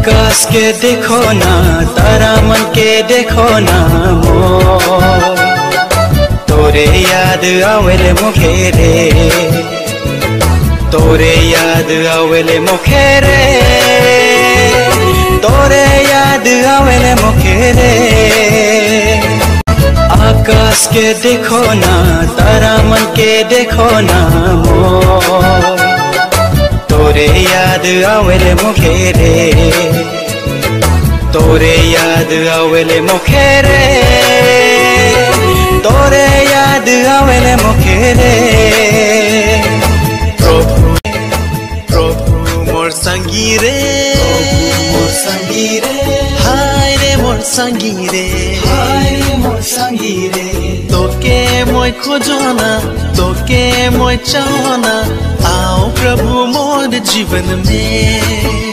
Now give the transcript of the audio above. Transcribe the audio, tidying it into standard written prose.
आकाश के देखो ना, तारा मन के देखो ना मोर, तोरे याद आवेले मुखे रे, तोरे याद आवेले मुखे रे, तोरे याद आवेले मुखे रे। आकाश के देखो ना, तारा मन के देखो ना मोर, तोरे याद आवेले मुखे रे, तोरे याद आवेले मुखे रे, तोरे याद आवेले मुखे रे। प्रभु प्रभु मोर संगी रे, मोर संगी रे, हाय रे मोर संगी रे, हाय रे मोर संगी रे। तोके मोय खोजना, तोके मोय चाहना, आओ प्रभु मोर जीवन में।